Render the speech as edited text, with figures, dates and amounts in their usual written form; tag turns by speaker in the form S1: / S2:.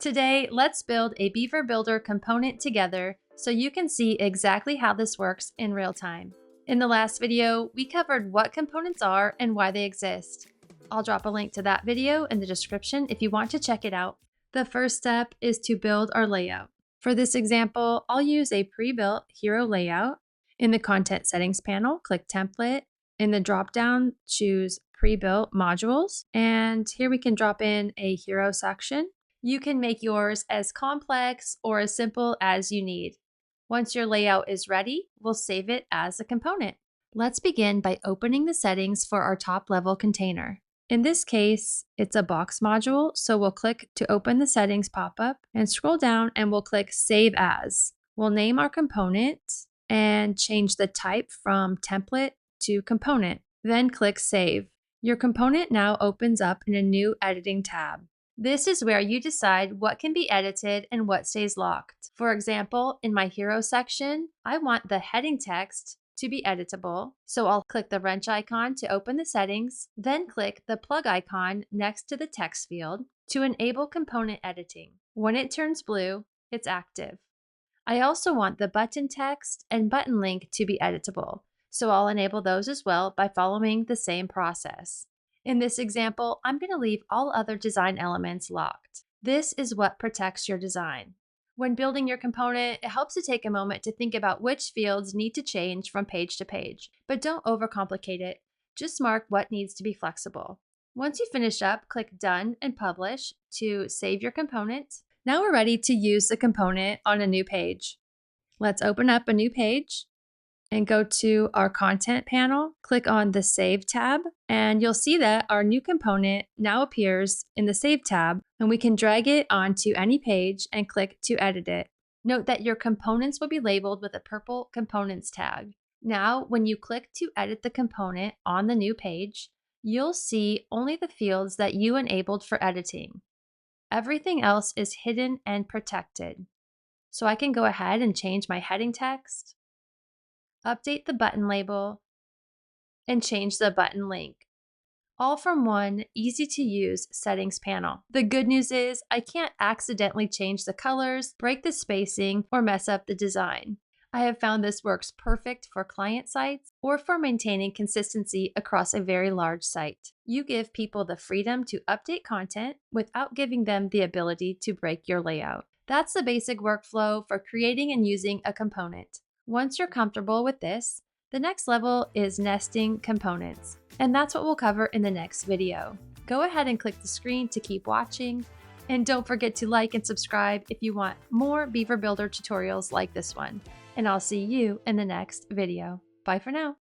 S1: Today, let's build a Beaver Builder component together so you can see exactly how this works in real time. In the last video, we covered what components are and why they exist. I'll drop a link to that video in the description if you want to check it out. The first step is to build our layout. For this example, I'll use a pre-built hero layout. In the Content Settings panel, click Template. In the drop-down, choose Pre-built Modules, and here we can drop in a hero section. You can make yours as complex or as simple as you need. Once your layout is ready, we'll save it as a component. Let's begin by opening the settings for our top-level container. In this case, it's a box module, so we'll click to open the settings pop-up and scroll down and we'll click Save As. We'll name our component and change the type from template to component. Then click Save. Your component now opens up in a new editing tab. This is where you decide what can be edited and what stays locked. For example, in my hero section, I want the heading text to be editable, so I'll click the wrench icon to open the settings, then click the plug icon next to the text field to enable component editing. When it turns blue, it's active. I also want the button text and button link to be editable, so I'll enable those as well by following the same process. In this example, I'm going to leave all other design elements locked. This is what protects your design. When building your component, it helps to take a moment to think about which fields need to change from page to page, but don't overcomplicate it. Just mark what needs to be flexible. Once you finish up, click Done and Publish to save your component. Now we're ready to use the component on a new page. Let's open up a new page and go to our content panel, click on the Save tab, and you'll see that our new component now appears in the Save tab, and we can drag it onto any page and click to edit it. Note that your components will be labeled with a purple Components tag. Now, when you click to edit the component on the new page, you'll see only the fields that you enabled for editing. Everything else is hidden and protected. So I can go ahead and change my heading text, update the button label, and change the button link, all from one easy-to-use settings panel. The good news is I can't accidentally change the colors, break the spacing, or mess up the design. I have found this works perfect for client sites or for maintaining consistency across a very large site. You give people the freedom to update content without giving them the ability to break your layout. That's the basic workflow for creating and using a component. Once you're comfortable with this, the next level is nesting components, and that's what we'll cover in the next video. Go ahead and click the screen to keep watching, and don't forget to like and subscribe if you want more Beaver Builder tutorials like this one. And I'll see you in the next video. Bye for now.